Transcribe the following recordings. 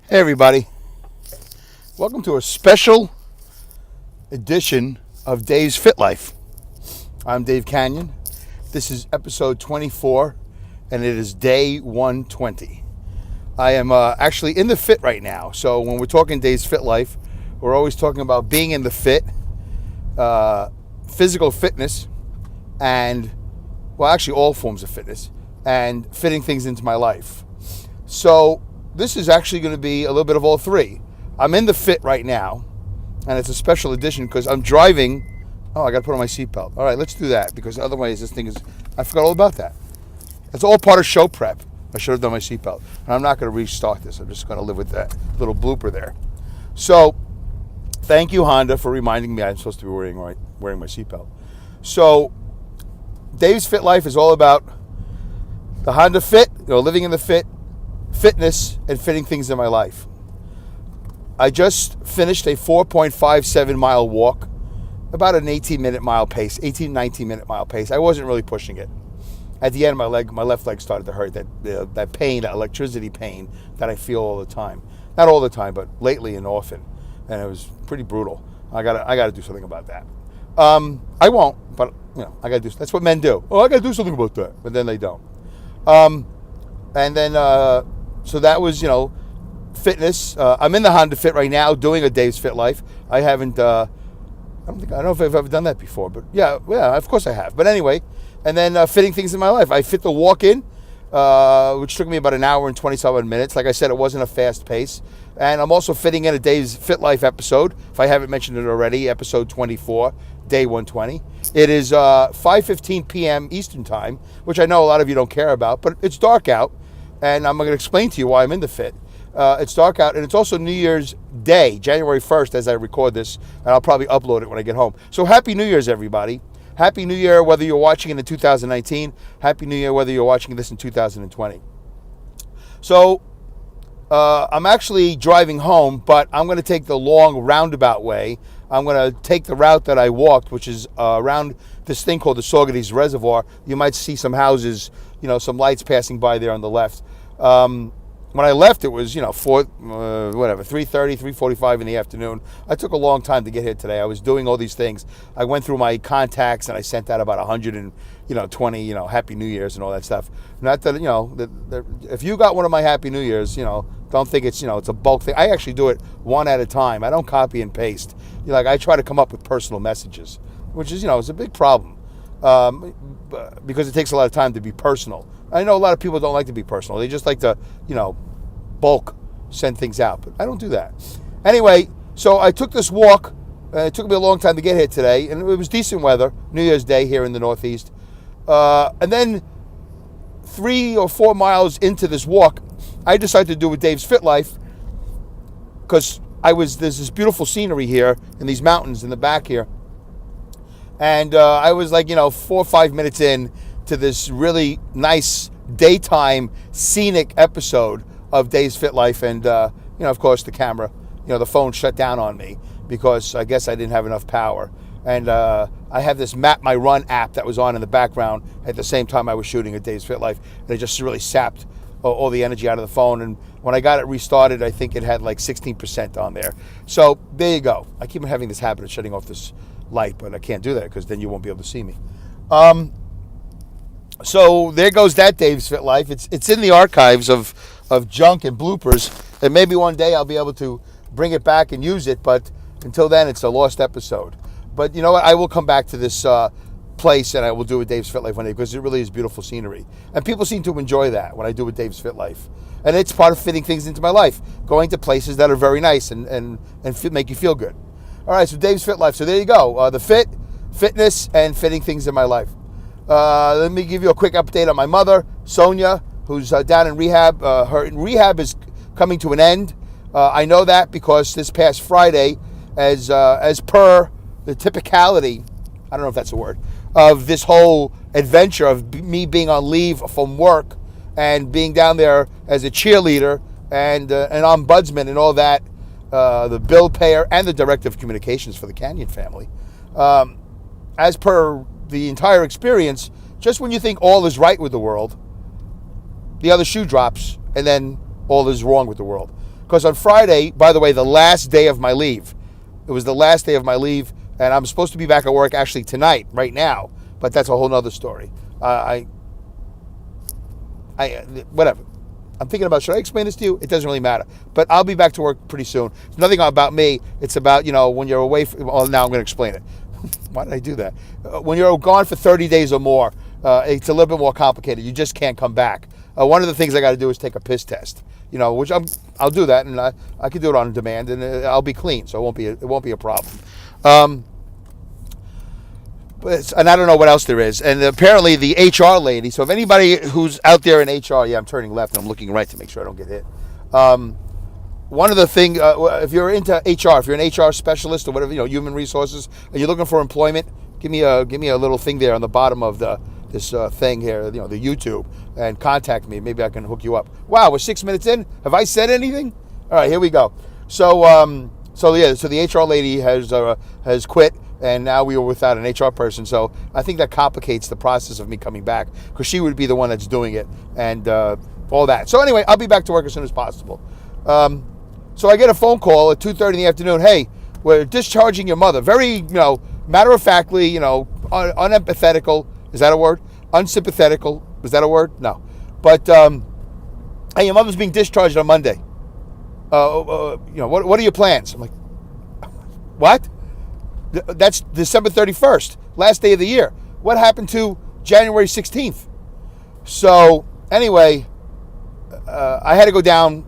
Hey everybody, welcome to a special edition of Dave's Fit Life. I'm Dave Canyon. This is episode 24 and it is day 120. I am actually in the fit right now. So when we're talking Dave's Fit Life, we're always talking about being in the fit, physical fitness, and actually all forms of fitness, and fitting things into my life. So this is actually going to be a little bit of all three. I'm in the fit right now, and it's a special edition because I'm driving. Oh, I got to put on my seatbelt. All right, let's do that because otherwise this thing is, I forgot all about that. It's all part of show prep. I should have done my seatbelt. And I'm not going to restart this. I'm just going to live with that little blooper there. So thank you, Honda, for reminding me I'm supposed to be wearing my seatbelt. So Dave's Fit Life is all about the Honda Fit, living in the fit, fitness, and fitting things in my life. I just finished a 4.57 mile walk, about an 19 mile pace. I wasn't really pushing it. At the end, my left leg started to hurt. That pain, that electricity pain that I feel all the time. Not all the time, but lately and often. And it was pretty brutal. I gotta do something about that. I won't, but I gotta do. That's what men do. Oh, I gotta do something about that, but then they don't. And then. So that was, fitness. I'm in the Honda Fit right now doing a Dave's Fit Life. I haven't, I don't know if I've ever done that before, but yeah, of course I have. But anyway, and then fitting things in my life. I fit the walk-in, which took me about an hour and 27 minutes. Like I said, it wasn't a fast pace. And I'm also fitting in a Dave's Fit Life episode, if I haven't mentioned it already, episode 24, day 120. It is 5:15 p.m. Eastern Time, which I know a lot of you don't care about, but it's dark out. And I'm going to explain to you why I'm in the fit. It's dark out, and it's also New Year's Day, January 1st, as I record this, and I'll probably upload it when I get home. So Happy New Year's, everybody. Happy New Year, whether you're watching it in 2019. Happy New Year, whether you're watching this in 2020. So I'm actually driving home, but I'm going to take the long roundabout way. I'm going to take the route that I walked, which is around this thing called the Saugerties Reservoir. You might see some houses, some lights passing by there on the left. When I left, it was, 3:30, 3:45 in the afternoon. I took a long time to get here today. I was doing all these things. I went through my contacts and I sent out about 120, Happy New Year's and all that stuff. Not that, if you got one of my Happy New Year's, don't think it's, it's a bulk thing. I actually do it one at a time. I don't copy and paste. I try to come up with personal messages, which is, it's a big problem. Because it takes a lot of time to be personal. I know a lot of people don't like to be personal. They just like to, bulk send things out. But I don't do that. Anyway, so I took this walk. It took me a long time to get here today. And it was decent weather, New Year's Day here in the Northeast. And then 3 or 4 miles into this walk, I decided to do a Dave's Fit Life because there's this beautiful scenery here in these mountains in the back here. And I was 4 or 5 minutes in to this really nice daytime scenic episode of Dave's Fit Life. And, of course, the camera, the phone shut down on me because I guess I didn't have enough power. And I have this Map My Run app that was on in the background at the same time I was shooting a Dave's Fit Life. And it just really sapped all the energy out of the phone. And when I got it restarted, I think it had 16% on there. So there you go. I keep having this habit of shutting off this light, but I can't do that because then you won't be able to see me. So there goes that Dave's Fit Life. It's in the archives of junk and bloopers, and maybe one day I'll be able to bring it back and use it, but until then it's a lost episode. But you know what? I will come back to this place and I will do a Dave's Fit Life one day because it really is beautiful scenery. And people seem to enjoy that when I do a Dave's Fit Life. And it's part of fitting things into my life, going to places that are very nice and make you feel good. All right, so Dave's Fit Life. So there you go. The fitness, and fitting things in my life. Let me give you a quick update on my mother, Sonia, who's down in rehab. Her rehab is coming to an end. I know that because this past Friday, as per the typicality, I don't know if that's a word, of this whole adventure of me being on leave from work and being down there as a cheerleader and an ombudsman and all that, the bill payer and the director of communications for the Canyon family. As per the entire experience, just when you think all is right with the world, the other shoe drops and then all is wrong with the world. Because on Friday, by the way, the last day of my leave, it was the last day of my leave, and I'm supposed to be back at work actually tonight, right now, but that's a whole nother story. Whatever. I'm thinking about, should I explain this to you? It doesn't really matter. But I'll be back to work pretty soon. It's nothing about me. It's about, when you're away, well, now I'm going to explain it. Why did I do that? When you're gone for 30 days or more, it's a little bit more complicated. You just can't come back. One of the things I got to do is take a piss test, which I'll do that, and I can do it on demand, and I'll be clean, so it won't be a problem. And I don't know what else there is. And apparently the HR lady, so if anybody who's out there in HR, I'm turning left and I'm looking right to make sure I don't get hit. One of the things, if you're into HR, if you're an HR specialist or whatever, human resources, and you're looking for employment, give me a little thing there on the bottom of this thing here, the YouTube, and contact me. Maybe I can hook you up. Wow, we're 6 minutes in. Have I said anything? All right, here we go. So the HR lady has quit. And now we were without an HR person, so I think that complicates the process of me coming back, because she would be the one that's doing it and all that. So anyway, I'll be back to work as soon as possible. So I get a phone call at 2:30 in the afternoon. Hey, we're discharging your mother. Very, matter-of-factly, unempathetical. Is that a word? Unsympathetical. Is that a word? No. But, hey, your mother's being discharged on Monday. What are your plans? I'm like, what? That's December 31st, last day of the year. What happened to January 16th? So anyway, I had to go down.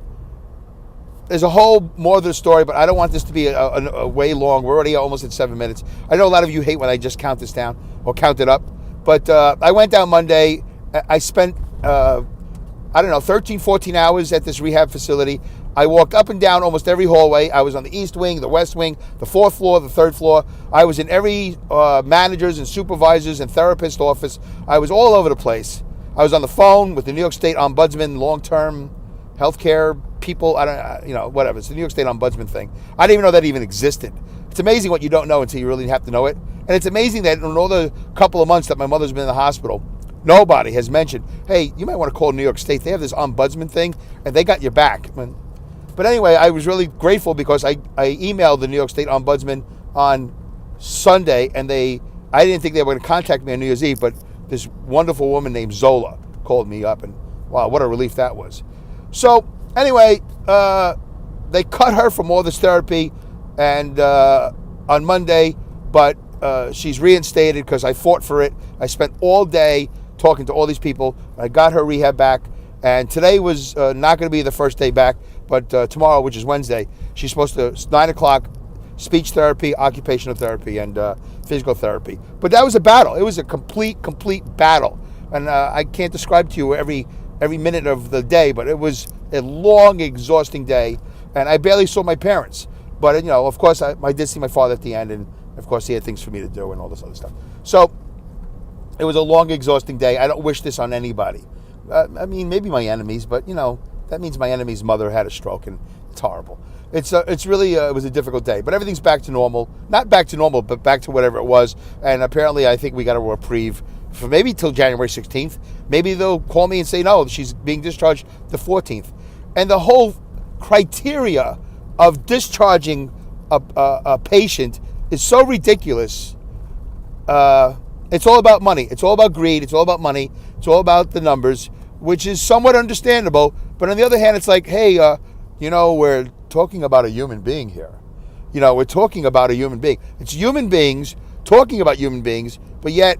There's a whole more of the story, but I don't want this to be a way long. We're already almost at 7 minutes. I know a lot of you hate when I just count this down or count it up. But I went down Monday. I spent, 13, 14 hours at this rehab facility. I walked up and down almost every hallway. I was on the east wing, the west wing, the fourth floor, the third floor. I was in every manager's and supervisor's and therapist office. I was all over the place. I was on the phone with the New York State Ombudsman, long-term healthcare people. Whatever. It's the New York State Ombudsman thing. I didn't even know that even existed. It's amazing what you don't know until you really have to know it. And it's amazing that in all the couple of months that my mother's been in the hospital, nobody has mentioned, hey, you might want to call New York State. They have this ombudsman thing, and they got your back. But anyway, I was really grateful because I emailed the New York State Ombudsman on Sunday, and I didn't think they were going to contact me on New Year's Eve, but this wonderful woman named Zola called me up, and wow, what a relief that was. So anyway, they cut her from all this therapy and on Monday, but she's reinstated because I fought for it. I spent all day talking to all these people. I got her rehab back, and today was not going to be the first day back, but tomorrow, which is Wednesday, she's supposed to, 9 o'clock, speech therapy, occupational therapy, and physical therapy. But that was a battle. It was a complete battle. And I can't describe to you every minute of the day, but it was a long, exhausting day. And I barely saw my parents. But, of course, I did see my father at the end, and of course he had things for me to do and all this other stuff. So it was a long, exhausting day. I don't wish this on anybody. Maybe my enemies, but, that means my enemy's mother had a stroke, and it's horrible. It's really, it was a difficult day. But everything's back to normal. Not back to normal, but back to whatever it was. And apparently I think we got a reprieve for maybe till January 16th. Maybe they'll call me and say, no, she's being discharged the 14th. And the whole criteria of discharging a patient is so ridiculous. It's all about money. It's all about greed. It's all about money. It's all about the numbers, which is somewhat understandable. But on the other hand, it's like, hey, we're talking about a human being here. We're talking about a human being. It's human beings talking about human beings, but yet,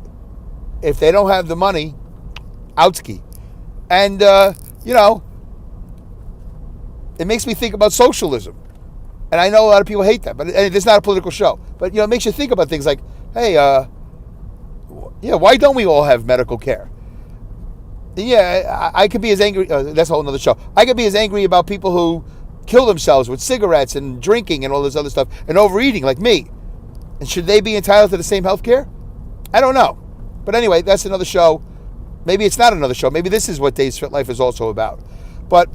if they don't have the money, outski. And, it makes me think about socialism. And I know a lot of people hate that, but it's not a political show. But, it makes you think about things like, hey, why don't we all have medical care? Yeah, I could be as angry, that's a whole other show. I could be as angry about people who kill themselves with cigarettes and drinking and all this other stuff and overeating like me. And should they be entitled to the same health care? I don't know. But anyway, that's another show. Maybe it's not another show. Maybe this is what Dave's Fit Life is also about. But,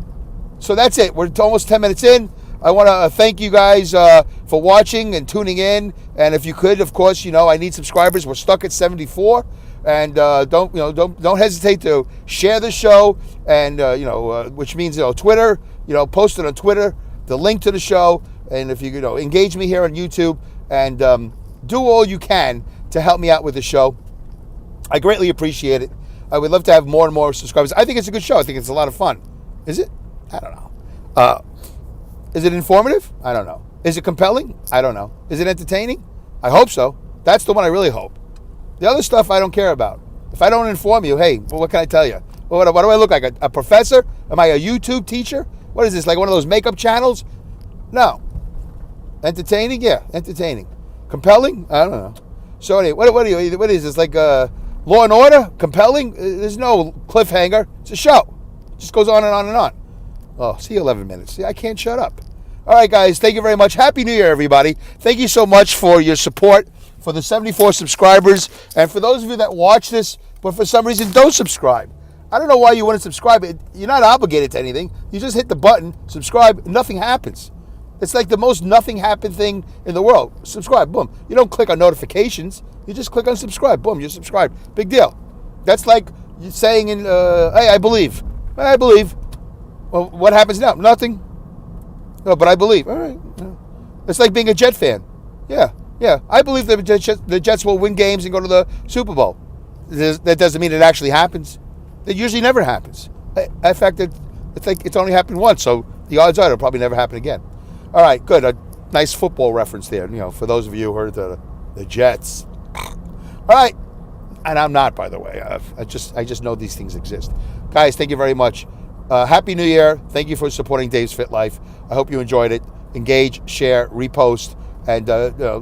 so that's it. We're almost 10 minutes in. I want to thank you guys for watching and tuning in. And if you could, of course, I need subscribers. We're stuck at 74. And don't hesitate to share the show, and which means Twitter, post it on Twitter, the link to the show. And if you engage me here on YouTube and do all you can to help me out with the show, I greatly appreciate it. I would love to have more and more subscribers. I think it's a good show. I think it's a lot of fun. Is it? I don't know. Is it informative? I don't know. Is it compelling? I don't know. Is it entertaining? I hope so. That's the one I really hope. The other stuff I don't care about. If I don't inform you, hey, well, what can I tell you? What do I look like? A professor? Am I a YouTube teacher? What is this, like one of those makeup channels? No. Entertaining? Yeah, entertaining. Compelling? I don't know. So anyway, what is this, like Law and Order? Compelling? There's no cliffhanger. It's a show. It just goes on and on and on. Oh, see, 11 minutes. See, I can't shut up. All right, guys, thank you very much. Happy New Year, everybody. Thank you so much for your support, for the 74 subscribers, and for those of you that watch this, but for some reason don't subscribe. I don't know why you wouldn't subscribe. You're not obligated to anything. You just hit the button, subscribe, nothing happens. It's like the most nothing happen thing in the world. Subscribe, boom. You don't click on notifications. You just click on subscribe, boom, you're subscribed. Big deal. That's like you saying hey, I believe. I believe. Well, what happens now? Nothing. No, but I believe. All right. It's like being a Jet fan. Yeah. I believe the Jets will win games and go to the Super Bowl. That doesn't mean it actually happens. It usually never happens. In fact, it's only happened once, so the odds are it'll probably never happen again. All right, good. A nice football reference there. For those of you who heard the Jets. All right, and I'm not, by the way. I just know these things exist. Guys, thank you very much. Happy New Year. Thank you for supporting Dave's Fit Life. I hope you enjoyed it. Engage, share, repost, and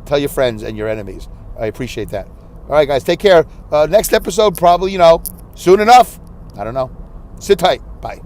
tell your friends and your enemies. I appreciate that. All right, guys, take care. Next episode, probably, soon enough. I don't know. Sit tight. Bye.